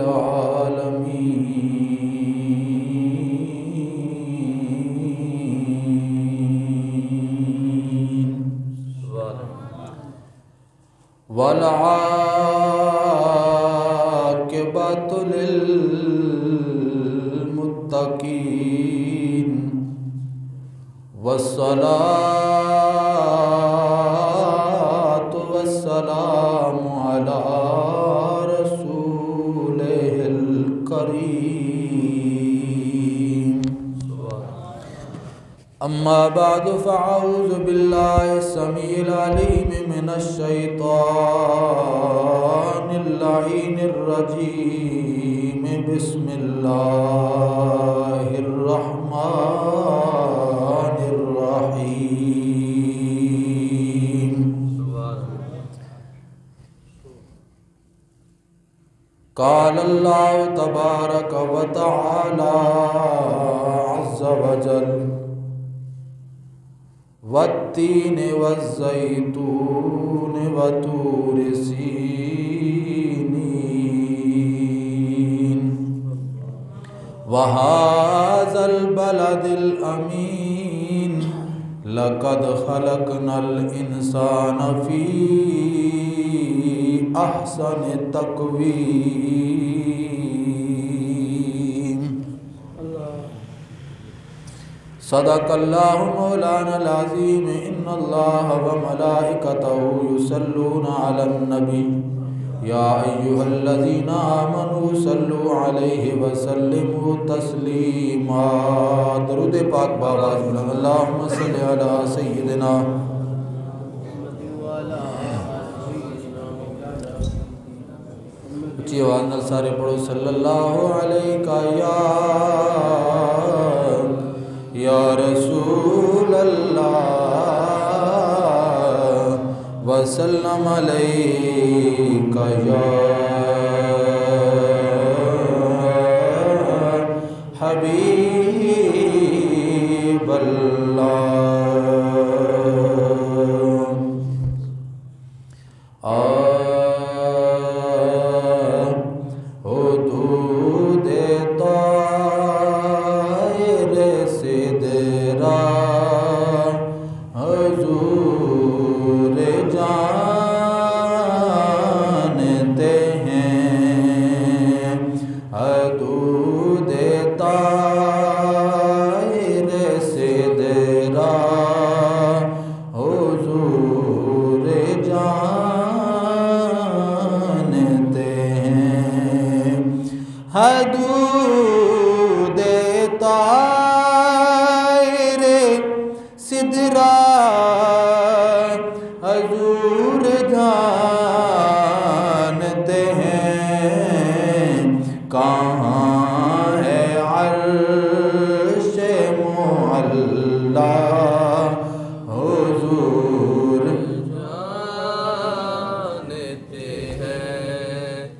आलमीन। वल आक़िबतु लिल मुत्तक़ीन वस्सलातु वस्सलामु अला रसूलिहिल करीम। अम्मा बअदु फ़अऊज़ु बिल्लाहि समीइल अलीम मिनश शैतानिर लईनिर रजीम। बिस्मिल्लाहिर रहमानिर रहीम। क़ाल अल्लाहु तबारक व तआला अज़्ज़ व जल वत्तीन वज़्ज़ैतून वतूर सीनीन वहाज़ल बलदिल अमीन। लक़द ख़लक़नल इंसान फ़ी अहसनि तक़वीम। सदक़ल्लाहु मौलानल अज़ीम। इन्नल्लाह व मलाइकतहु युसल्लूना अलन नबी या अय्युहल्लज़ीना आमनू सल्लु अलैहि व सल्लिमू तस्लीमा। दरूद पाक बाबाज़ बुलंद। अल्लाहुम्मा सल्लि अला सय्यिदिना। ऊँची आवाज़ नाल सारे पढ़ो सल्लल्लाहु अलैका या रसूल अल्लाह वसल्लम अलैका या हबीब अल्लाह।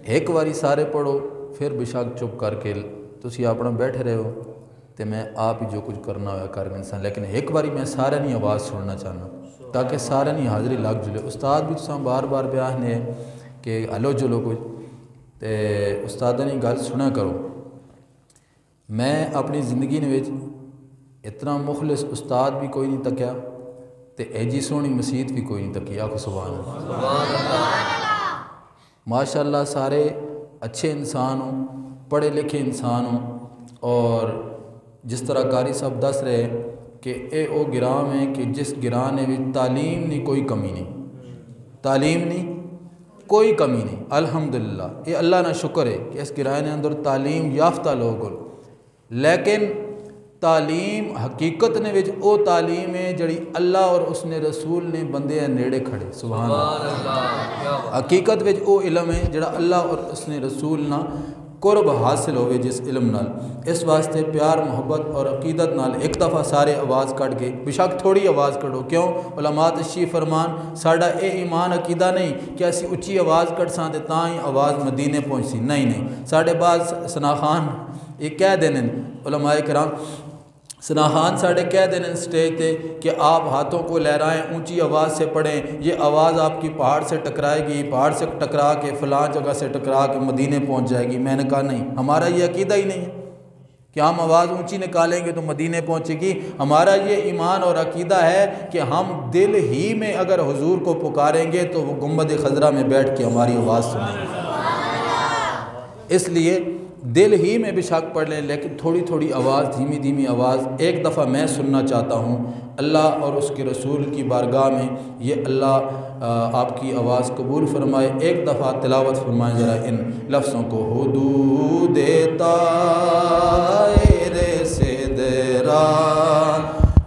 एक बारी सारे पढ़ो फिर बेशक चुप करके तुसी अपना बैठे रहो तो मैं आप ही जो कुछ करना होया कर इंसान। लेकिन एक बारी मैं सारे नहीं आवाज़ सुनना चाहना ताकि सारे नहीं हाज़री लग जुले। उस्ताद भी तुसा बार बार ब्याह ने कि हलो जुलो कुछ तो उस्तादा की गल सुना करो। मैं अपनी ज़िंदगी में इतना मुखलिस उस्ताद भी कोई नहीं तकिया तो एजी सोहनी मसीत भी कोई नहीं तकी। आखो सुभान अल्लाह। माशाअल्लाह सारे अच्छे इंसान हो, पढ़े लिखे इंसान हो। और जिस तरह कारी साहब दस रहे कि ये वो गिराम है कि जिस गिराने में तालीम नहीं कोई कमी नहीं, तालीम नहीं कोई कमी नहीं। अल्हम्दुलिल्लाह ये अल्लाह ना शुक्र है कि इस गिराने अंदर तालीम याफ्ता लोग हो। लेकिन तालीम हकीकत ने विच वो तालीम है जड़ी अल्लाह और उसने रसूल ने बंदे नेड़े खड़े। सुभान अल्लाह। हकीकत विच वो इलम है जड़ा अल्लाह और उसने रसूल ना कुर्ब हासिल होवे जिस इल्म नाल। इस वास्ते प्यार मुहब्बत और अकीदत नाल एक दफ़ा सारे आवाज़ कट के बेशक थोड़ी आवाज़ कढ़ो। क्यों उलमा तशरीफ फरमान साडा ये ईमान अकीदा नहीं कि असी उच्ची आवाज़ कट सां ते तां ही आवाज़ मदीने पहुँचती। नहीं नहीं, साढ़े बाद सना खान ये कह देने उलमाए कराम सना खान साढ़े कह देने स्टेज पे कि आप हाथों को लहराएं, ऊंची आवाज़ से पढ़ें, ये आवाज़ आपकी पहाड़ से टकराएगी, पहाड़ से टकरा के फ़लाँ जगह से टकरा के मदीने पहुंच जाएगी। मैंने कहा नहीं, हमारा ये अकीदा ही नहीं है कि हम आवाज़ ऊंची निकालेंगे तो मदीने पहुंचेगी। हमारा ये ईमान और अकीदा है कि हम दिल ही में अगर हुजूर को पुकारेंगे तो वो गुंबद खजरा में बैठ के हमारी आवाज़ सुनेंगे। इसलिए दिल ही में बेशक पढ़ लें, लेकिन थोड़ी थोड़ी आवाज़, धीमी धीमी आवाज़। एक दफ़ा मैं सुनना चाहता हूँ अल्लाह और उसके रसूल की बारगाह में, ये अल्लाह आपकी आवाज़ कबूल फरमाए। एक दफ़ा तिलावत फरमाएं ज़रा इन लफ्ज़ों को। हुदूद तायरे से दरा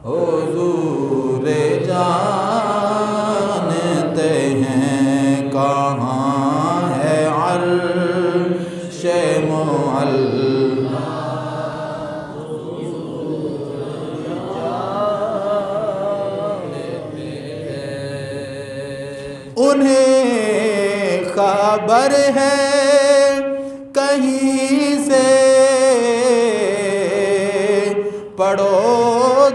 हुजूर जानते हैं कहाँ है अर्शे मुअल्ला। उन्हें खबर है कहीं से, पढ़ो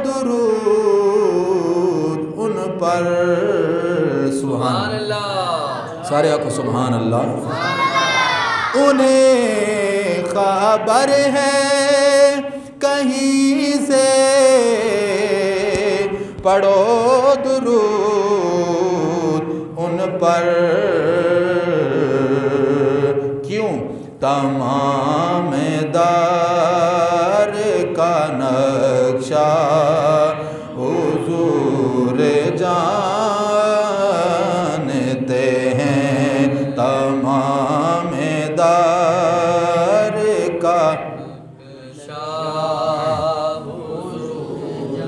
दुरूद उन पर। सुभान अल्लाह, सारे आको सुभान अल्लाह। उन्हें खबर है कहीं से, पढ़ो दुरूद उन पर। क्यों? तमाम दार का नक्शा हुजूर जानते हैं, तमाम दार का नक्शा हुजूर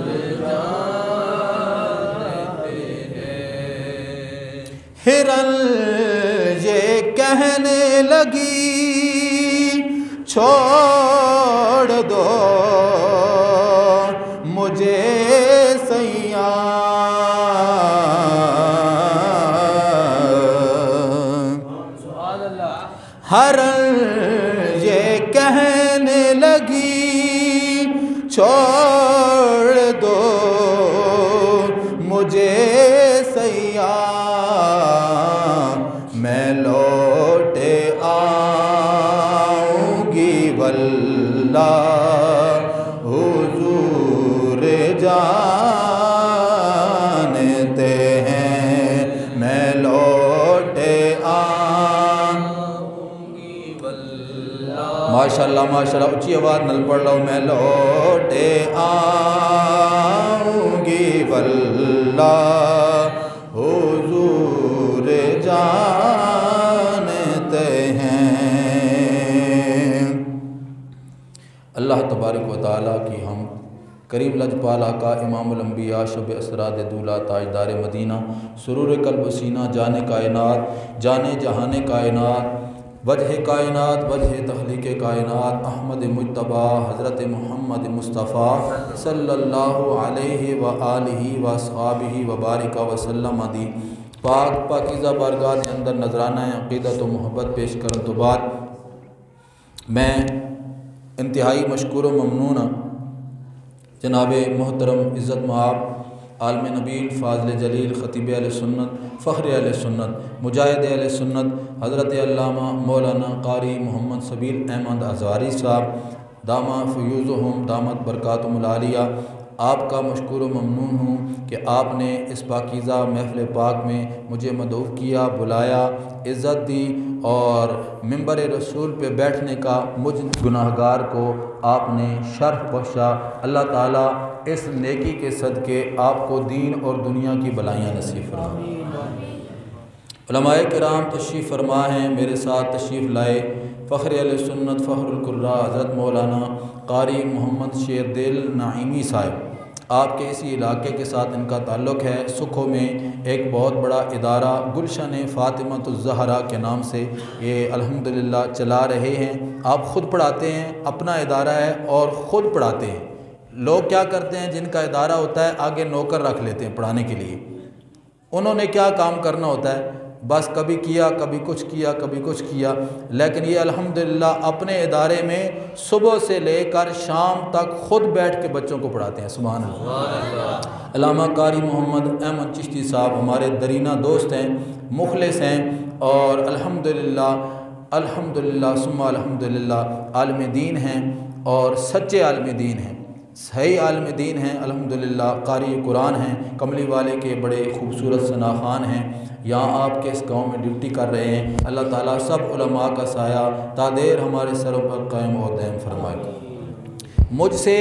जानते हैं। हिरन ये कहने लगी छोड़ दो मुझे सैया, हरन ये कहने लगी छोड़ दो मुझे सैया, मैं लौटे आऊँगी वल्लाह हुजूर जानते हैं, मैं लौटे आऊँगी वल्लाह। माशाल्लाह माशाल्लाह, ऊंची आवाज़ नल पढ़ लो। मैं लौटे आऊँगी वल्लाह हुजूर जानते हैं। अल्लाह तबारक व तआला की हम करीम लजपाल आका इमामुल अंबिया शब असराद दूल्हा ताजदार मदीना सुरूर कल्ब सीना जाने कायनात जाने जहाने कायनात वजह कायनात वजह तख्लीक कायनात अहमद मुज्तबा हज़रत मोहम्मद मुस्तफ़ा सल्लल्लाहु अलैहि व आलिहि व अस्हाबिहि व बारिक वसल्लम दी पाक पाकीज़ा बारगाह के अंदर नजराना अक़ीदत व मोहब्बत पेश करने तो बाद मैं इंतहाई मशकूर व ममनून जनाब मोहतरम इज़्ज़त महाब आलम नबील फ़ाज़िल जलील ख़तीब अहले सुन्नत फ़ख्र अहले सुन्नत मुजाहिद अहले सुन्नत हज़रत अल्लामा मौलाना क़ारी मोहम्मद सबील अहमद अज़ारी साहब दामा फ़यूज़ुहुम दामत बरकातुहुमुल आलिया, आपका मशकूर व ममनून हूँ कि आपने इस पाकीज़ा महफ़िल पाक में मुझे मदऊफ़ किया, बुलाया, इज़्ज़त दी और मिंबर रसूल पे बैठने का मुझ गुनाहगार को आपने शर्फ़ बख्शा। अल्लाह ताला इस नेकी के सदक़े आपको दीन और दुनिया की भलाइयाँ नसीब फरमाए। उलमाए किराम तशरीफ़ फरमा हैं, मेरे साथ तशरीफ़ लाए फ़ख्र अहले सुन्नत फ़ख्रुल कुर्रा हज़रत मौलाना क़ारी मोहम्मद शेर दिल नाइमी साहब। आपके इसी इलाके के साथ इनका ताल्लुक़ है। सुखो में एक बहुत बड़ा इदारा गुलशन फ़ातिमतुज़्ज़हरा के नाम से ये अल्हम्दुलिल्लाह चला रहे हैं। आप ख़ुद पढ़ाते हैं, अपना इदारा है और ख़ुद पढ़ाते हैं। लोग क्या करते हैं, जिनका इदारा होता है आगे नौकर रख लेते हैं पढ़ाने के लिए। उन्होंने क्या काम करना होता है, बस कभी किया, कभी कुछ किया, कभी कुछ किया, लेकिन ये अल्हम्दुलिल्लाह अपने इदारे में सुबह से लेकर शाम तक ख़ुद बैठ के बच्चों को पढ़ाते हैं। सुभान अल्लाह। अल्लामा कारी मोहम्मद अहमद चिश्ती साहब हमारे दरीना दोस्त हैं, मुखलिस हैं और अल्हम्दुलिल्लाह अल्हम्दुलिल्लाह सुम्मा अल्हम्दुलिल्लाह आलिम दीन हैं और सच्चे आलिम दीन हैं, सही आलिम दीन हैं अल्हम्दुलिल्लाह। कारी कुरान हैं, कमली वाले के बड़े खूबसूरत सना खान हैं, यहाँ आपके इस गांव में ड्यूटी कर रहे हैं। अल्लाह ताला सब उलमा का साया तादेर हमारे सरों पर कायम और दायम फरमाए। मुझसे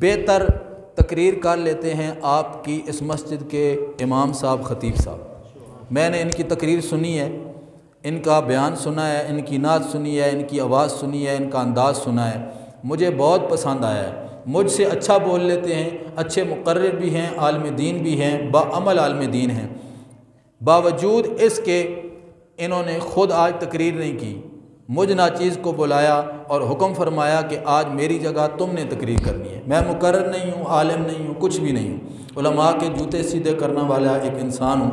बेहतर तकरीर कर लेते हैं आपकी इस मस्जिद के इमाम साहब ख़तीब साहब। मैंने इनकी तकरीर सुनी है, इनका बयान सुना है, इनकी नात सुनी है, इनकी आवाज़ सुनी है, इनका अंदाज़ सुना है, मुझे बहुत पसंद आया है। मुझसे अच्छा बोल लेते हैं, अच्छे मुक़र्रिर भी हैं, आलिम दीन भी हैं, बाअमल आलिम दीन हैं। बावजूद इसके इन्होंने ख़ुद आज तकरीर नहीं की, मुझ नाचीज़ को बुलाया और हुक्म फरमाया कि आज मेरी जगह तुमने तकरीर करनी है। मैं मुक़र्रिर नहीं हूँ, आलिम नहीं हूँ, कुछ भी नहीं हूँ, उलमा के जूते सीधे करने वाला एक इंसान हूँ,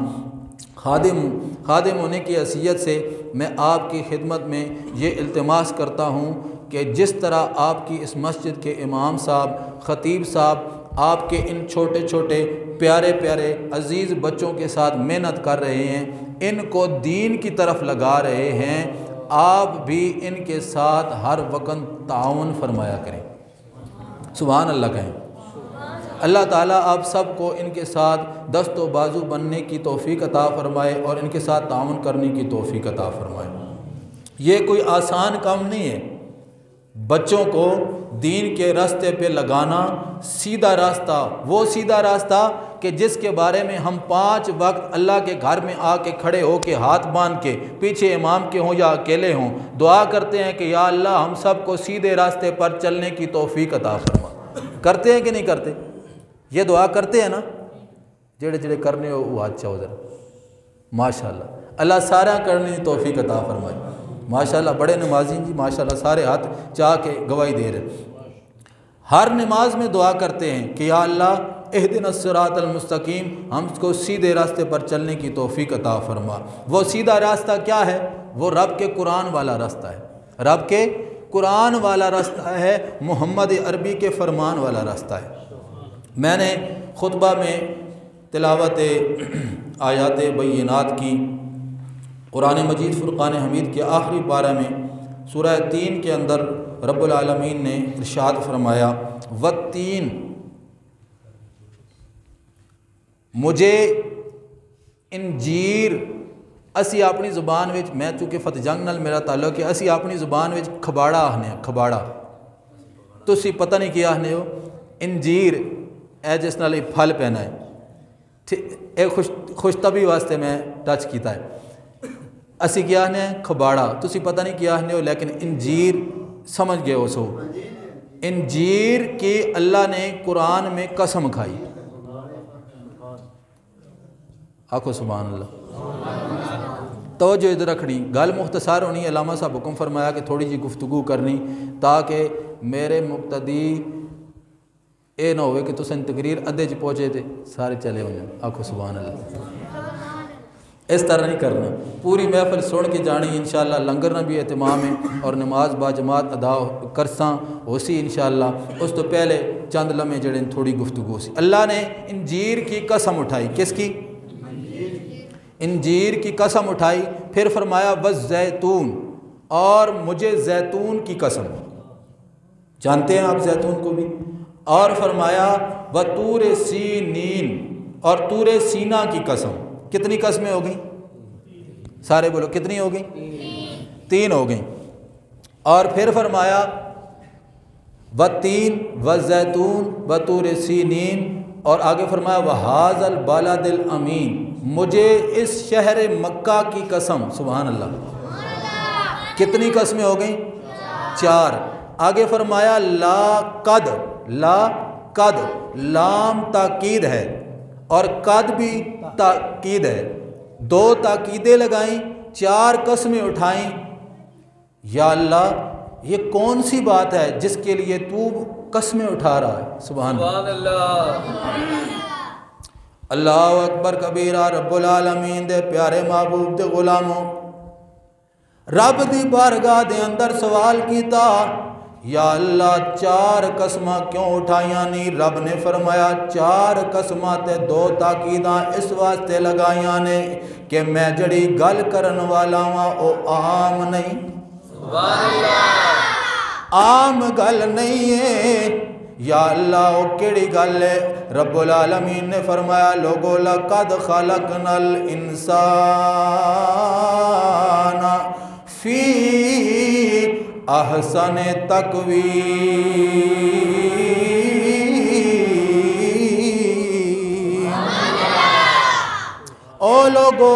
खादिम हूँ। खादिम होने की हैसियत से मैं आपकी खिदमत में ये इल्तिमास करता हूँ कि जिस तरह आपकी इस मस्जिद के इमाम साहब, ख़तीब साहब आपके इन छोटे छोटे प्यारे प्यारे अज़ीज़ बच्चों के साथ मेहनत कर रहे हैं, इनको दीन की तरफ लगा रहे हैं, आप भी इनके साथ हर वक्त ताउन फरमाया करें। सुभान अल्लाह कहें। अल्लाह ताला आप सबको इनके साथ दस्तो बाजू बनने की तौफ़ीक अता फ़रमाए और इनके साथ ताउन करने की तौफ़ीक अता फ़रमाए। ये कोई आसान काम नहीं है, बच्चों को दीन के रास्ते पे लगाना, सीधा रास्ता, वो सीधा रास्ता कि जिसके बारे में हम 5 वक्त अल्लाह के घर में आके खड़े हो के हाथ बांध के, पीछे इमाम के हों या अकेले हों, दुआ करते हैं कि या अल्लाह हम सब को सीधे रास्ते पर चलने की तौफ़ीक अता फरमा। करते हैं कि नहीं करते? ये दुआ करते हैं ना? जेड़े जेड़े करने हो वो अच्छा हो जरा माशाअल्लाह। अल्लाह सारा करने की तौफ़ीक अता फरमाए। माशाअल्लाह बड़े नमाजी जी, माशाअल्लाह सारे हाथ चाह के गवाही दे रहे। हर नमाज में दुआ करते हैं कि या अल्लाह इहदिनस सिरातल मुस्तकीम, हमको सीधे रास्ते पर चलने की तौफ़ीक अता फरमा। वो सीधा रास्ता क्या है? वो रब के कुरान वाला रास्ता है, रब के कुरान वाला रास्ता है, मोहम्मद अरबी के फरमान वाला रास्ता है। मैंने खुतबा में तिलावत आयात बय्यिनात की, कुरान मजीद फ़ुरक़ान हमीद के आखिरी पारा में सूरह 3 के अंदर रब्बुल आलमीन ने इरशाद फरमाया, वत्तीन, मुझे इंजीर, असी अपनी ज़ुबान विच, मैं चूँकि फतजंग नाल मेरा ताल्लुक है, असी अपनी ज़ुबान विच खबाड़ा आखने, खबाड़ा, तुसी पता नहीं क्या आखने हो, इंजीर ए जिस नाल फल पैना है, ठीक, खुशतबी वास्ते मैं टच किया है। असी क्या आखने खबाड़ा, तुसी पता नहीं क्या आखने हो, लेकिन इंजीर समझ गए हो। सो इंजीर की अल्लाह ने कुरान में कसम खाई। आखो सुभान अल्लाह। तवज्जो इधर रखनी, गल मुख्तसार होनी। अल्लामा साहब हुक्म फरमाया कि थोड़ी जी गुफ्तगू करनी ताकि मेरे मुक्तदी ये ना हो कि तुम तकरीर अद्धे च पहुँचे तो सारे चले हो जाए। आखो सुभान अल्लाह। इस तरह नहीं करना, पूरी महफिल सुन के जानी। इंशाअल्लाह लंगर ना भी एहतमाम है और नमाज बाजमात अदा करसा हो सी इंशाअल्लाह। उस तो पहले चंद लम्हे जड़े थोड़ी गुफ्तगू सी। अल्लाह ने इंजीर की कसम उठाई। किसकी? इंजीर की कसम उठाई। फिर फरमाया वज़ैतून, और मुझे जैतून की कसम, जानते हैं आप जैतून को भी। और फरमाया वतूर सीनीन, और तूरे सीना की कसम। कितनी कस्में हो गई? सारे बोलो कितनी हो गई? 3 हो गई। और फिर फरमाया वतीन वज़ैतून वतूर सीनीन, और आगे फरमाया वहाज़ल बालादिल अमीन, मुझे इस शहर मक्का की कसम। सुभान अल्लाह। कितनी कस्में हो गई? 4। आगे फरमाया ला कद, ला कद, लाम ताकीद है और कद भी ताकीद है। 2 ताकीदें लगाई, 4 कस्में उठाई। या अल्लाह ये कौन सी बात है जिसके लिए तू कस्में उठा रहा है? सुभान अल्लाह। अल्लाह अकबर कबीरा। रब्बुल आलमीन दे प्यारे महबूब दे गुलामों, रब दी बारगाह दे अंदर सवाल किया, या अल्लाह 4 कसमां क्यों उठाइया नहीं? रब ने फरमाया 4 कसमां ते 2 ताकीदा इस वास्ते लगाइया ने कि मैं जड़ी गल करन वाला वां ओ आम नहीं, आम गल नहीं है। या अल्लाह वो केड़ी गल है? रब्बुल आलमीन ने फरमाया, लोगो लक़द खलक़नल इंसान फी अहसन तक़वीम। ओ लोगो,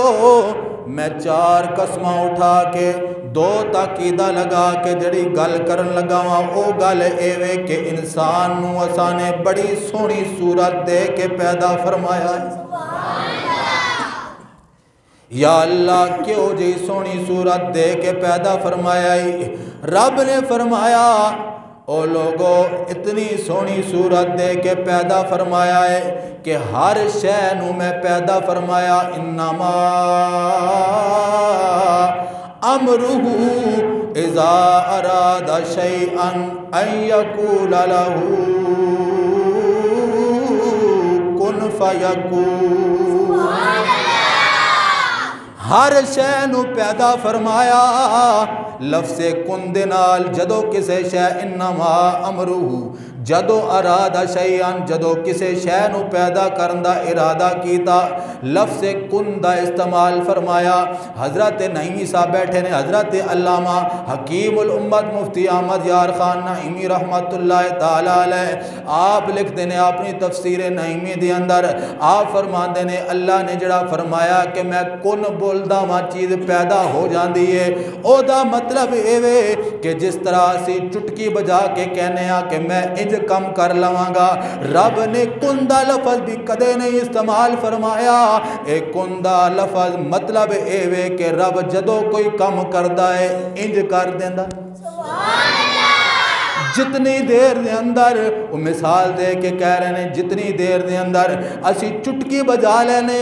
मैं 4 कसमां उठा के 2 ताकीदा लगा के जड़ी गल करन लगा वां ओ गल एवे कि इंसान नू असां ने बड़ी सोहनी सूरत दे के पैदा फरमाया है। या अल्लाह क्यों जी सोहनी सूरत दे के पैदा फरमाया है? रब ने फरमाया, ओ लोगो इतनी सोहनी सूरत दे के पैदा फरमाया है कि हर शै नू मैं पैदा फरमाया। इन्नमा अमरुहु इज़ा अरादा शैअन अन यक़ूल लहू कुन फयकून। हर शै नू पैदा फरमाया लफ्ज़े कुन दे नाल। जदों किसे शै, इन्नमा अमरुहु, जदों अरादा शैअन, जदों किसे शै नू पैदा करन दा इरादा कीता, लफ्ज़े कुन दा इस्तेमाल फरमाया। हज़रत नईमी साहब बैठे ने, हज़रत अल्लामा हकीमुल उम्मत मुफ्ती अहमद यार खान नईमी रहमतुल्लाह ताला अलैह, आप लिखते ने अपनी तफसीर नईमी दे अंदर, आप फरमाते ने अल्लाह ने जड़ा फरमाया कि मैं कुन बोलदा वा चीज़ पैदा हो जाती है, ओदा मतलब एवे कि जिस तरह असी चुटकी बजा के कहने कि मैं इंज कम कर लवांगा, रब ने कुन दा लफज भी कदे नहीं इस्तेमाल फरमाया। एक कुन दा लफज मतलब एवे कि रब जदों कोई कम करदा है इंज कर देंदा। जितनी देर दे अंदर, वो मिसाल दे के कह रहे हैं, जितनी देर दे अंदर असी चुटकी बजा लेने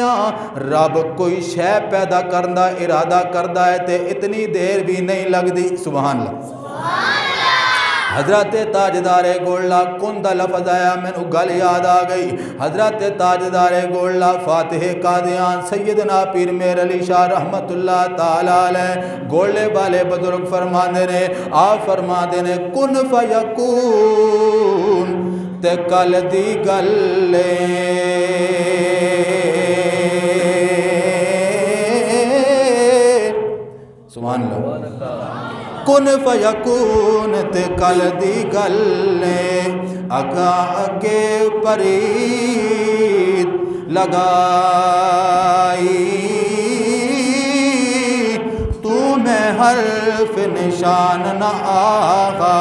रब कोई शै पैदा करने दा इरादा करदा है तो इतनी देर भी नहीं लगती। सुभान अल्लाह। हज़रत ताजदारे गोल्ला कुन दा लफज आया, मैनू गल याद आ गई। हज़रत ताजदारे गोल्ला फातिह कादियान सैयदना पीर मेर अली शाह रहमतुल्लाह ताला अलैह गोले वाले बुजुर्ग फरमाते ने, आप फरमाते ने कुन फयकून ते कल दी गल्ले सुभान अल्लाह। कुन फयकून ते कल दी गल्ले अगा अगे परीत लगाई, तू मैं हर्फ निशान न आगा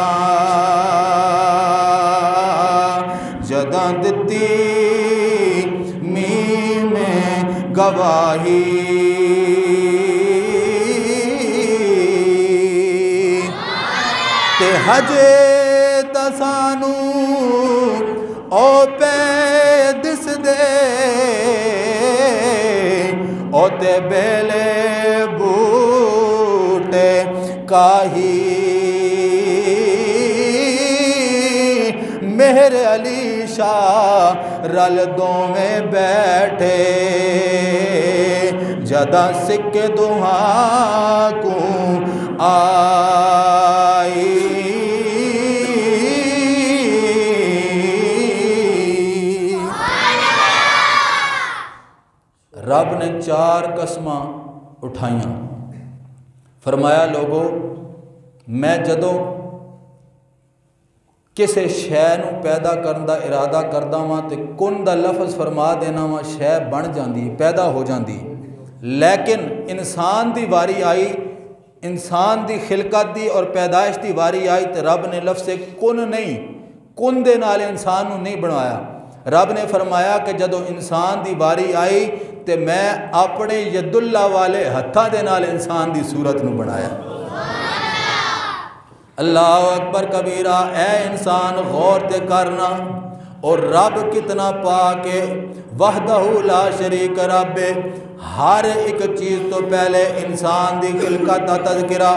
जदा दिती मी में गवाही। हजे तसानू ओ पे दिस दे ओ ते बेले बूटे काही, मेरे अली शाह रल दोवें बैठे जदा सिक्के दुहा को आई। रब ने 4 कसमां उठाइया, फरमाया लोगो मैं जदों किसी शै नूं पैदा करने का इरादा करदा वां तो कुन दा लफज फरमा देना वा, शै बन जाती पैदा हो जाती। लेकिन इंसान की वारी आई, इंसान की खिलकत की और पैदाइश की वारी आई तो रब ने लफ्ज़ कुन नहीं, कुन दे नाल इंसान नूं नहीं बनवाया। रब ने फरमाया कि जदों इंसान की वारी आई तो मैं अपने यदुल्ला वाले हत्थां दे नाल इंसान की सूरत नूं बनाया। अल्लाह अकबर कबीरा। ऐ इंसान गौर ते करना, और रब कितना पाक है, वहदहू ला शरीक रब। हर एक चीज़ तो पहले इंसान की खिलकत का तज़किरा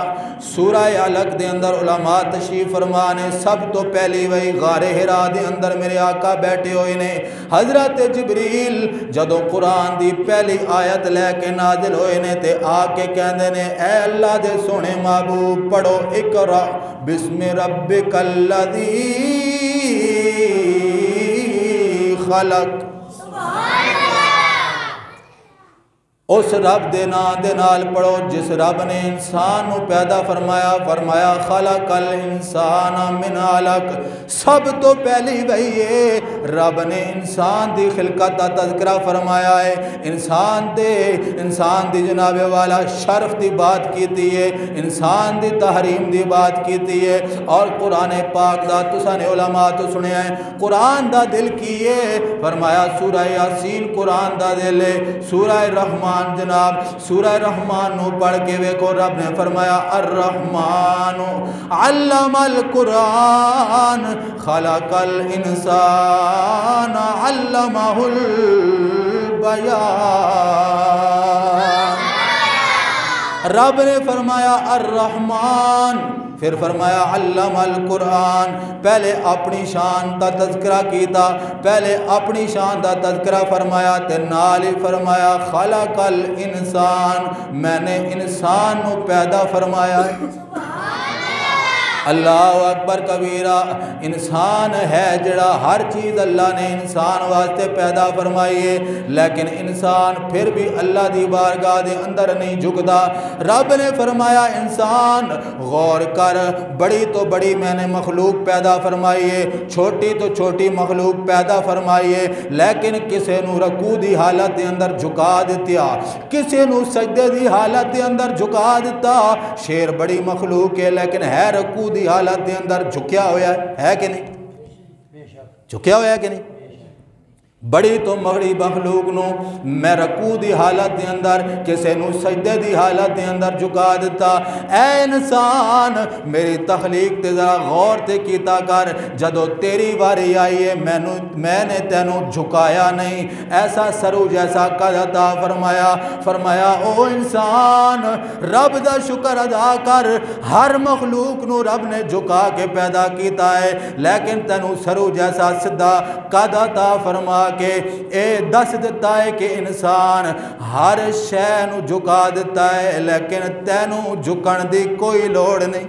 सूरह अलग के अंदर उलमा तशरीफ फरमा ने। सब तो पहली वही गारे हिरा के अंदर मेरे आका बैठे हुए ने। हज़रत जिबरील जदों कुरान की पहली आयत लैके नाजिल होए ने ते आके कहते ने, ऐ अल्लाह दे सोने महबूब पढ़ो इकरा बिस्मि रब्बिकल्लज़ी खलक। उस रब दे नाम दे नाल पढ़ो जिस रब ने इंसान को पैदा फरमाया। फरमाया खलकल इंसान मिन अलक। सब तो पहली वही है, रब ने इंसान की खिलकत का तज़किरा फरमाया है। इंसान दी जनाब वाला शर्फ की बात की है, इंसान की तहरीम की बात की है। और कुरान पाक का तुसा ने उलमा तो सुनिया है, कुरान का दिल की है। फरमाया सूरह यासीन कुरान का दिल है। सूरह रहमान जनाब सूरह रहमान नु पढ़ के वेखो, रब ने फरमाया अर्रहमान अल्लमल कुरान खलकल इंसान अल्लमहुल बयान। रब ने फरमाया अर्रहमान, फिर फरमाया अल्लमल कुरान। पहले अपनी शान का तज़किरा कीता, पहले अपनी शान का तज़किरा फरमाया ते नाल ही फरमाया खलकल इंसान, मैंने इंसान को पैदा फरमाया। अल्लाह अकबर कबीरा। इंसान है जड़ा हर चीज़ अल्लाह ने इंसान वास्ते पैदा फरमाई है, लेकिन इंसान फिर भी अल्लाह की बारगाह के अंदर नहीं झुकता। रब ने फरमाया इंसान गौर कर, बड़ी तो बड़ी मैंने मखलूक पैदा फरमाई है, छोटी तो छोटी मखलूक पैदा फरमाई है, लेकिन किसी को रकू की हालत के अंदर झुका दिता, किसी को सजदे की हालत के अंदर झुका दिता। शेर बड़ी मखलूक है लेकिन है रकू की हालत के अंदर झुकिया होया है कि नहीं? झुकिया होया कि नहीं? बड़ी तो मगड़ी मखलूक नो मैं रकू की हालत के अंदर, किसी को सजदे की हालत के अंदर झुका दिता। ऐ इंसान मेरी तखलीक ते जरा गौर ते कीता कर, जदों तेरी बारी आई है मैंने तेनों झुकाया नहीं, ऐसा सरू जैसा कद अता फरमाया। फरमाया ओ इंसान रब दा शुक्र अदा कर, हर मखलूक नो रब ने झुका के पैदा किया है, लेकिन तेनों सरू जैसा सीधा कद अता फरमा के ए दस दिता है कि इंसान हर शै नूं झुका दिता है, लेकिन तैनूं झुकण दी कोई लोड़ नहीं।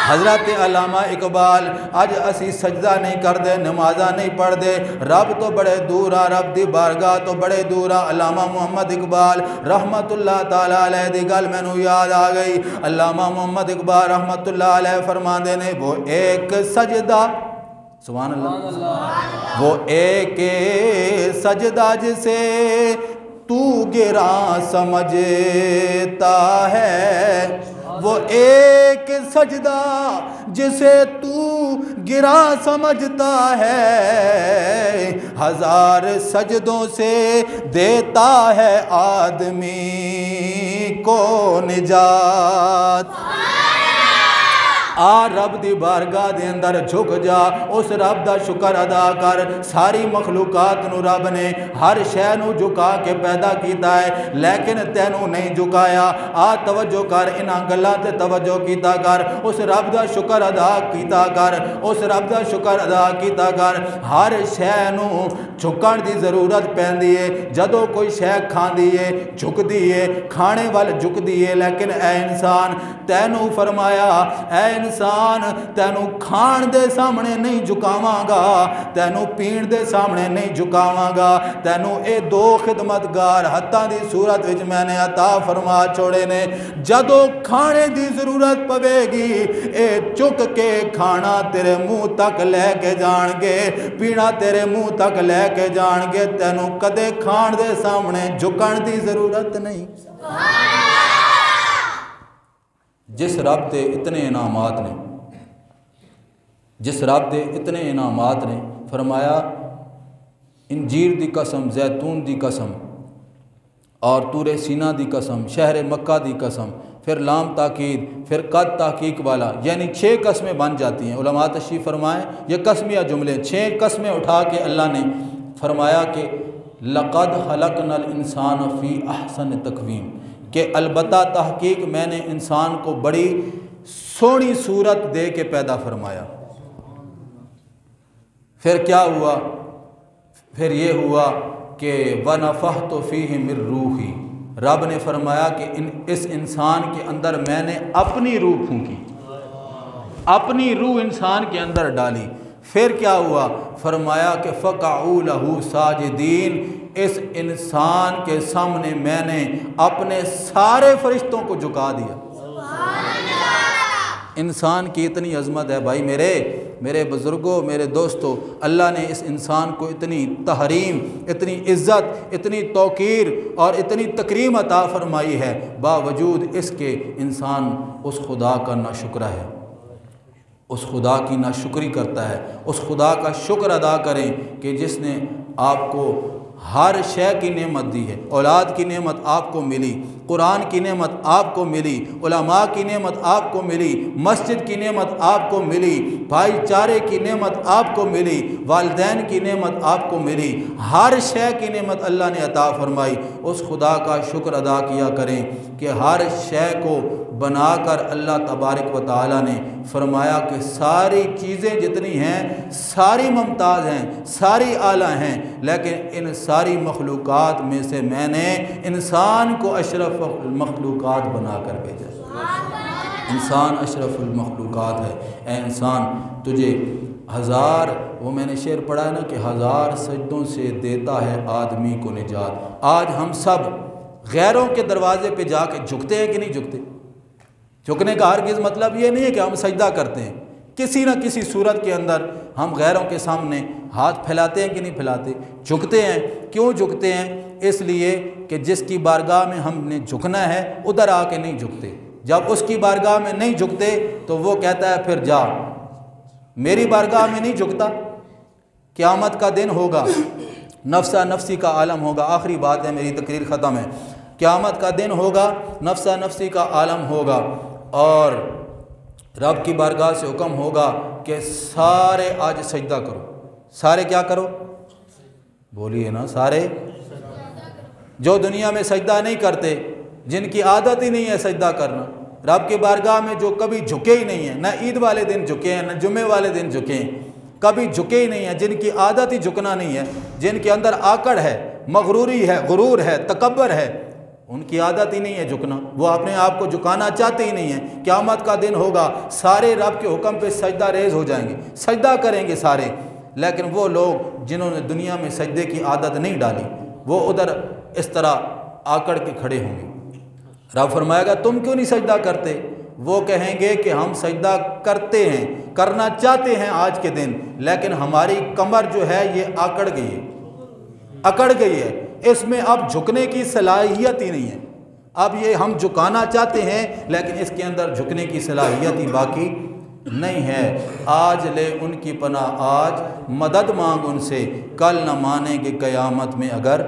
हज़रत अल्लामा इकबाल अज असी सजदा नहीं करते, नमाजा नहीं पढ़ते, रब तो बड़े दूर आ, रब की बारगाह तो बड़े दूर आ। अल्लामा मोहम्मद इकबाल रहमतुल्लाह ताला अलैह दी गल मैनू याद आ गई। अल्लामा मोहम्मद इकबाल रहमतुल्लाह अलैह फरमाते ने वो एक सजदा, सुभान अल्लाह, वो एक सजदा जिसे तू गिरा समझता है, वो एक सजदा जिसे तू गिरा समझता है, हजार सजदों से देता है आदमी को निजात। आ रब दी बारगाह दे अंदर झुक जा, उस रब दा शुक्र अदा कर। सारी मखलूकात नू रब ने हर शै नू झुका के पैदा किया है, लेकिन तैनू नहीं झुकाया। आ तवज्जो कर, इन्हां गल्लां ते तवज्जो कीता कर, उस रब दा शुक्र अदा कीता कर, उस रब दा शुक्र अदा कीता कर। हर शै नू झुकण दी जरूरत पैंदी है। जदों कोई शै खांदी है झुकदी है, खाने वाल झुकदी है, लेकिन ऐ इंसान तैनू फरमाया ऐ इंसान तैनू खाण दे सामने नहीं झुकावांगा, तैनू पीण दे सामने नहीं झुकावांगा, तैनू ये दो खिदमतगार हत्थां दी सूरत विच मैंने अता फरमा छोड़े ने। जदों खाने दी जरूरत पवेगी ये चुक के खाना तेरे मुंह तक लैके जाणगे, पीना तेरे मुंह तक लैके जाणगे, तैनू कदे खाण दे सामने झुकण दी जरूरत नहीं। जिस रब के इतने इनामात ने, जिस रब के इतने इनामात ने, फरमाया इंजीर दी कसम, जैतून दी कसम और तूरे सीना दी कसम, शहर मक्का दी कसम, फिर लाम ताकीद, फिर कद तहकीक वाला, यानी 6 कस्में बन जाती हैं। उलमा तशरीफ़ फरमाएँ ये कस्मिया जुमले 6 कस्में उठा के अल्लाह ने फरमाया कि लक़द खलक़नल इंसान फ़ी अहसन तक़वीम, कि अलबत्ता तहकीक मैंने इंसान को बड़ी सोहनी सूरत दे के पैदा फरमाया। फिर क्या हुआ? फिर ये हुआ कि वनफ़ख़्तु फ़ीहि मिन रूही, रब ने फरमाया कि इस इंसान के अंदर मैंने अपनी रूह फूंकी, अपनी रूह इंसान के अंदर डाली। फिर क्या हुआ? फरमाया कि फ़क़अू लहू साजिदीन, इस इंसान के सामने मैंने अपने सारे फरिश्तों को झुका दिया। इंसान की इतनी अज़मत है भाई मेरे बुज़ुर्गों, मेरे दोस्तों, अल्लाह ने इस इंसान को इतनी तहरीम, इतनी इज़्ज़त, इतनी तौक़ीर और इतनी तकरीम अता फ़रमाई है, बावजूद इसके इंसान उस खुदा का नाशुक्र है, उस खुदा की नाशुक्री करता है। उस खुदा का शुक्र अदा करें कि जिसने आपको हर शय की नेमत दी है। औलाद की नेमत आपको मिली, कुरान की नेमत आपको मिली, उलमा की नेमत आपको मिली, मस्जिद की नेमत आपको मिली, भाईचारे की नेमत आपको मिली, वालिदैन की नेमत आपको मिली, हर शय की नेमत अल्लाह ने अता फरमाई। उस खुदा का शुक्र अदा किया करें कि हर शय को बनाकर अल्लाह तबारक व तआला ने फरमाया कि सारी चीज़ें जितनी हैं सारी मुमताज़ हैं, सारी आला हैं, लेकिन इन सारी मखलूक़ात में से मैंने इंसान को अशरफ मखलूक़ात बनाकर भेजा। इंसान अशरफुल मखलूक़ात है। ए इंसान, तुझे हज़ार, वो मैंने शेर पढ़ा है ना कि 1000 सजदों से देता है आदमी को निजात। आज हम सब गैरों के दरवाजे पे जाके झुकते हैं कि नहीं झुकते? झुकने का हरगिज़ मतलब ये नहीं है कि हम सजदा करते हैं। किसी न किसी सूरत के अंदर हम गैरों के सामने हाथ फैलाते हैं कि नहीं फैलाते? झुकते हैं। क्यों झुकते हैं? इसलिए कि जिसकी बारगाह में हमने झुकना है उधर आके नहीं झुकते। जब उसकी बारगाह में नहीं झुकते तो वो कहता है फिर जा, मेरी बारगाह में नहीं झुकता। क़यामत का दिन होगा, नफ्सा नफ्सी का आलम होगा। आखिरी बात है, मेरी तकरीर ख़त्म है। क़यामत का दिन होगा, नफ्सा नफ्सी का आलम होगा और रब की बारगाह से हुक्म होगा कि सारे आज सजदा करो। सारे क्या करो? बोलिए ना, सारे जो दुनिया में सजदा नहीं करते, जिनकी आदत ही नहीं है सजदा करना, रब की बारगाह में जो कभी झुके ही नहीं है, न ईद वाले दिन झुके हैं, न जुम्मे वाले दिन झुके हैं, कभी झुके ही नहीं है, जिनकी आदत ही झुकना नहीं है, जिनके अंदर आकड़ है, मगरूरी है, गुरूर है, तकब्बर है, उनकी आदत ही नहीं है झुकना। वो अपने आप को झुकाना चाहते ही नहीं है। क़यामत का दिन होगा, सारे रब के हुक्म पे सजदा रेज हो जाएंगे, सजदा करेंगे सारे। लेकिन वो लोग जिन्होंने दुनिया में सजदे की आदत नहीं डाली, वो उधर इस तरह आकड़ के खड़े होंगे। रब फरमाएगा तुम क्यों नहीं सजदा करते? वो कहेंगे कि हम सजदा करते हैं, करना चाहते हैं आज के दिन, लेकिन हमारी कमर जो है ये आकड़ गई है, अकड़ गई है, इसमें अब झुकने की सलाहियत ही नहीं है। अब ये हम झुकाना चाहते हैं लेकिन इसके अंदर झुकने की सलाहियत ही बाकी नहीं है। आज ले उनकी पनाह, आज मदद मांग उनसे, कल न मानेंगे क़यामत में अगर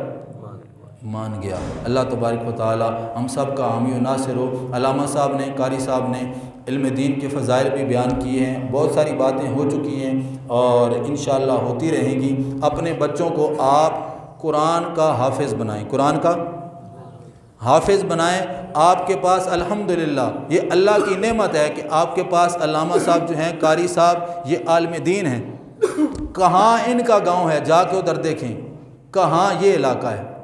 मान गया। अल्लाह तबारक व तआला हम सब का हामी व नासिर हो। अल्लामा साहब ने, कारी साहब ने इल्म दीन के फ़ज़ाइल भी बयान किए हैं, बहुत सारी बातें हो चुकी हैं और इंशाअल्लाह होती रहेंगी। अपने बच्चों को आप कुरान का हाफिज़ बनाएं, कुरान का हाफिज़ बनाएं। आपके पास अल्हम्दुलिल्लाह ये अल्लाह की नेमत है कि आपके पास अल्लामा साहब जो हैं, कारी साहब, ये आलिम दीन हैं। कहाँ इनका गांव है, जाके उधर देखें कहाँ ये इलाका है।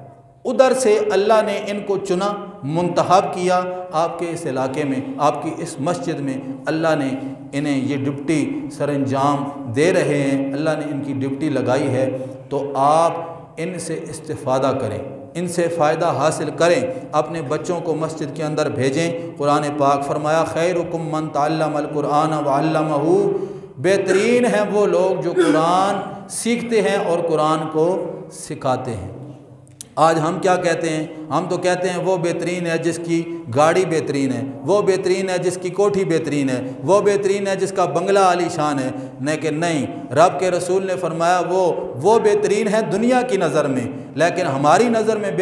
उधर से अल्लाह ने इनको चुना, मुंतखब किया, आपके इस इलाके में, आपकी इस मस्जिद में अल्लाह ने इन्हें ये ड्यूटी सरंजाम दे रहे हैं, अल्लाह ने इनकी ड्यूटी लगाई है। तो आप इनसे इस्तिफ़ादा करें, इनसे फ़ायदा हासिल करें, अपने बच्चों को मस्जिद के अंदर भेजें। कुरान पाक फरमाया खैरुकुम मन तअल्लमल कुरान व अल्लमहू, बेहतरीन हैं वो लोग जो कुरान सीखते हैं और कुरान को सिखाते हैं। आज हम क्या कहते हैं? हम तो कहते हैं वो बेहतरीन है जिसकी गाड़ी बेहतरीन है, वो बेहतरीन है जिसकी कोठी बेहतरीन है, वो बेहतरीन है जिसका बंगला आलीशान है। लेकिन नहीं, रब के रसूल ने फरमाया वो बेहतरीन है दुनिया की नज़र में, लेकिन हमारी नज़र में